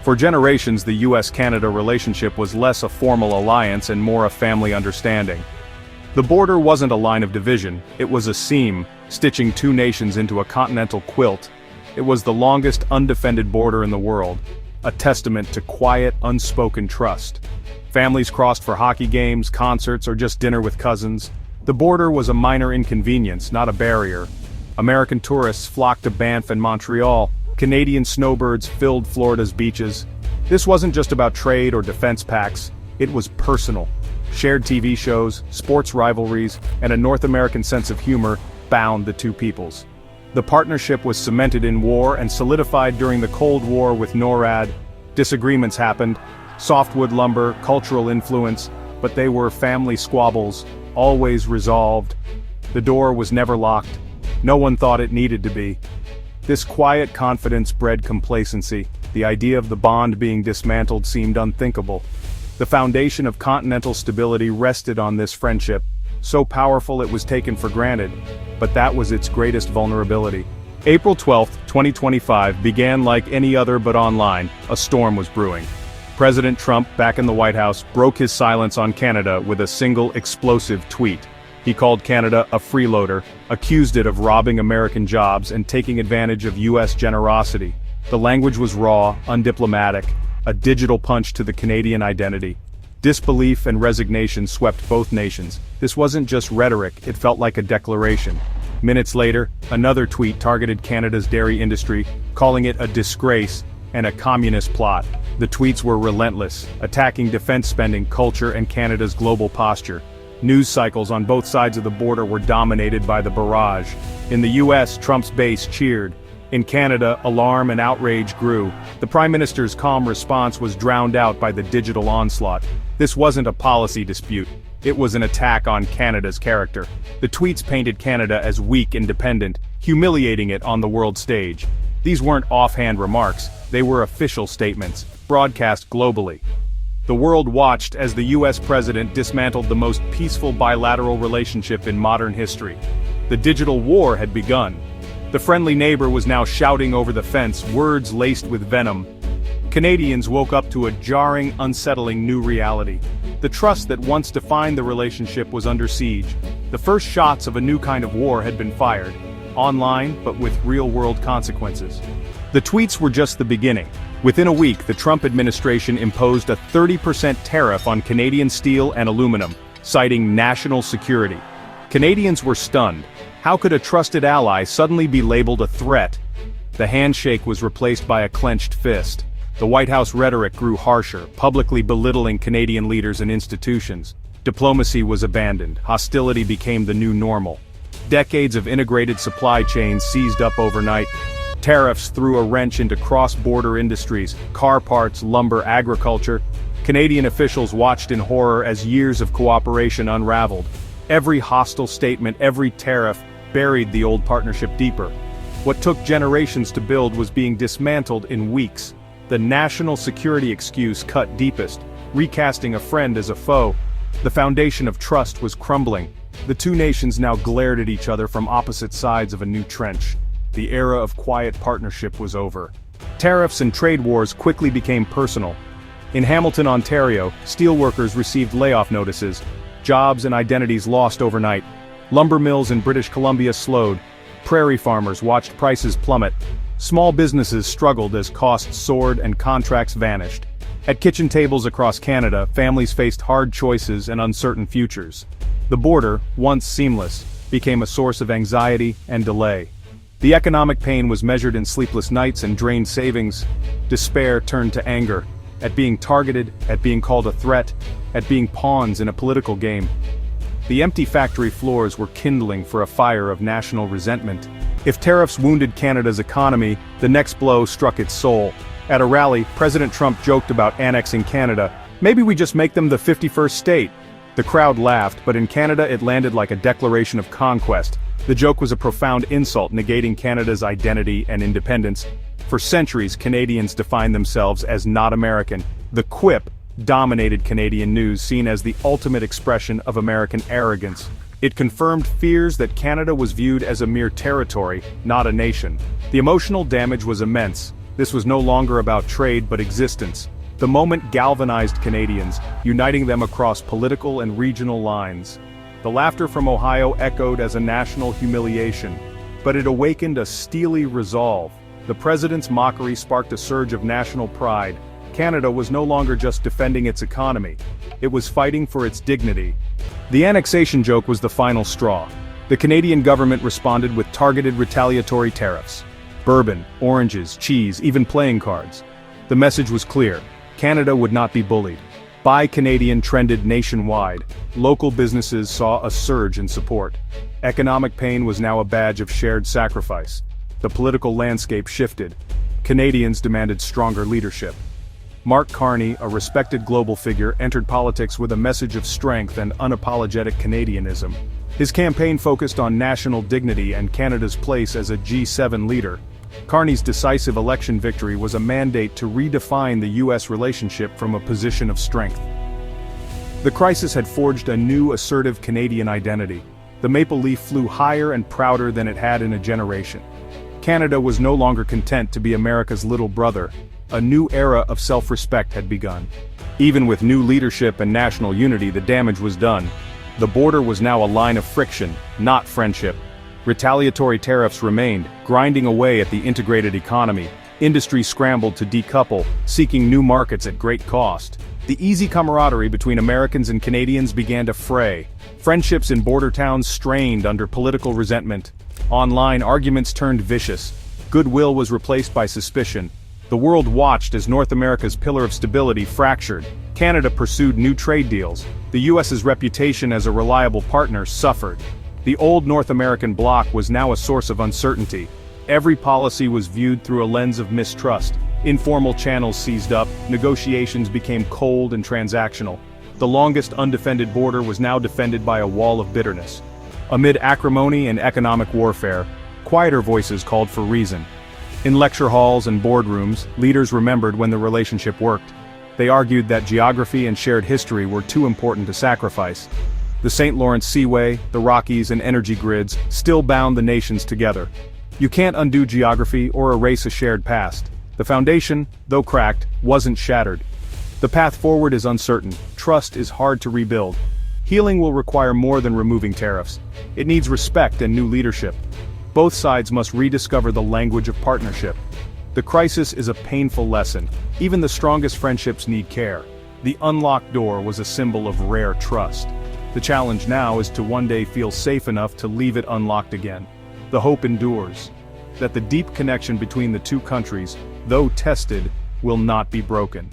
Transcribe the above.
For generations, the US-Canada relationship was less a formal alliance and more a family understanding. The border wasn't a line of division, it was a seam, stitching two nations into a continental quilt. It was the longest undefended border in the world, a testament to quiet, unspoken trust. Families crossed for hockey games, concerts, or just dinner with cousins. The border was a minor inconvenience, not a barrier. American tourists flocked to Banff and Montreal. Canadian snowbirds filled Florida's beaches. This wasn't just about trade or defense pacts, it was personal. Shared TV shows, sports rivalries, and a North American sense of humor bound the two peoples. The partnership was cemented in war and solidified during the Cold War with NORAD. Disagreements happened, softwood lumber, cultural influence, but they were family squabbles, always resolved. The door was never locked. No one thought it needed to be. This quiet confidence bred complacency. The idea of the bond being dismantled seemed unthinkable. The foundation of continental stability rested on this friendship, so powerful it was taken for granted, but that was its greatest vulnerability. April 12, 2025 began like any other but online. A storm was brewing. President Trump, back in the White House, broke his silence on Canada with a single explosive tweet. He called Canada a freeloader, accused it of robbing American jobs and taking advantage of US generosity. The language was raw, undiplomatic, a digital punch to the Canadian identity. Disbelief and resignation swept both nations. This wasn't just rhetoric, it felt like a declaration. Minutes later, another tweet targeted Canada's dairy industry, calling it a disgrace and a communist plot. The tweets were relentless, attacking defense spending, culture, and Canada's global posture. News cycles on both sides of the border were dominated by the barrage. In the US, Trump's base cheered. In Canada, alarm and outrage grew. The Prime Minister's calm response was drowned out by the digital onslaught. This wasn't a policy dispute. It was an attack on Canada's character. The tweets painted Canada as weak and dependent, humiliating it on the world stage. These weren't offhand remarks, they were official statements, broadcast globally. The world watched as the US president dismantled the most peaceful bilateral relationship in modern history. The digital war had begun. The friendly neighbor was now shouting over the fence, words laced with venom. Canadians woke up to a jarring, unsettling new reality. The trust that once defined the relationship was under siege. The first shots of a new kind of war had been fired. Online, but with real-world consequences. The tweets were just the beginning. Within a week, the Trump administration imposed a 30% tariff on Canadian steel and aluminum, citing national security. Canadians were stunned. How could a trusted ally suddenly be labeled a threat? The handshake was replaced by a clenched fist. The White House rhetoric grew harsher, publicly belittling Canadian leaders and institutions. Diplomacy was abandoned. Hostility became the new normal. Decades of integrated supply chains seized up overnight. Tariffs threw a wrench into cross-border industries, car parts, lumber, agriculture. Canadian officials watched in horror as years of cooperation unraveled. Every hostile statement, every tariff, buried the old partnership deeper. What took generations to build was being dismantled in weeks. The national security excuse cut deepest, recasting a friend as a foe. The foundation of trust was crumbling. The two nations now glared at each other from opposite sides of a new trench. The era of quiet partnership was over. Tariffs and trade wars quickly became personal. In Hamilton, Ontario, steelworkers received layoff notices. Jobs and identities lost overnight. Lumber mills in British Columbia slowed. Prairie farmers watched prices plummet. Small businesses struggled as costs soared and contracts vanished. At kitchen tables across Canada, families faced hard choices and uncertain futures. The border, once seamless, became a source of anxiety and delay. The economic pain was measured in sleepless nights and drained savings. Despair turned to anger, at being targeted, at being called a threat, at being pawns in a political game. The empty factory floors were kindling for a fire of national resentment. If tariffs wounded Canada's economy, the next blow struck its soul. At a rally, President Trump joked about annexing Canada. Maybe we just make them the 51st state. The crowd laughed, but in Canada it landed like a declaration of conquest. The joke was a profound insult, negating Canada's identity and independence. For centuries, Canadians defined themselves as not American. The quip dominated Canadian news, seen as the ultimate expression of American arrogance. It confirmed fears that Canada was viewed as a mere territory, not a nation. The emotional damage was immense. This was no longer about trade but existence. The moment galvanized Canadians, uniting them across political and regional lines. The laughter from Ohio echoed as a national humiliation, but it awakened a steely resolve. The president's mockery sparked a surge of national pride. Canada was no longer just defending its economy, it was fighting for its dignity. The annexation joke was the final straw. The Canadian government responded with targeted retaliatory tariffs. Bourbon, oranges, cheese, even playing cards. The message was clear: Canada would not be bullied. Buy Canadian trended nationwide. Local businesses saw a surge in support. Economic pain was now a badge of shared sacrifice. The political landscape shifted. Canadians demanded stronger leadership. Mark Carney, a respected global figure, entered politics with a message of strength and unapologetic Canadianism. His campaign focused on national dignity and Canada's place as a G7 leader. Carney's decisive election victory was a mandate to redefine the U.S. relationship from a position of strength. The crisis had forged a new assertive Canadian identity. The maple leaf flew higher and prouder than it had in a generation. Canada was no longer content to be America's little brother. A new era of self-respect had begun. Even with new leadership and national unity, the damage was done. The border was now a line of friction, not friendship. Retaliatory tariffs remained, grinding away at the integrated economy. Industry scrambled to decouple, seeking new markets at great cost. The easy camaraderie between Americans and Canadians began to fray. Friendships in border towns strained under political resentment. Online arguments turned vicious. Goodwill was replaced by suspicion. The world watched as North America's pillar of stability fractured. Canada pursued new trade deals. The U.S.'s reputation as a reliable partner suffered. The old North American bloc was now a source of uncertainty. Every policy was viewed through a lens of mistrust. Informal channels seized up, negotiations became cold and transactional. The longest undefended border was now defended by a wall of bitterness. Amid acrimony and economic warfare, quieter voices called for reason. In lecture halls and boardrooms, leaders remembered when the relationship worked. They argued that geography and shared history were too important to sacrifice. The St. Lawrence Seaway, the Rockies and energy grids still bound the nations together. You can't undo geography or erase a shared past. The foundation, though cracked, wasn't shattered. The path forward is uncertain. Trust is hard to rebuild. Healing will require more than removing tariffs. It needs respect and new leadership. Both sides must rediscover the language of partnership. The crisis is a painful lesson. Even the strongest friendships need care. The unlocked door was a symbol of rare trust. The challenge now is to one day feel safe enough to leave it unlocked again. The hope endures that the deep connection between the two countries, though tested, will not be broken.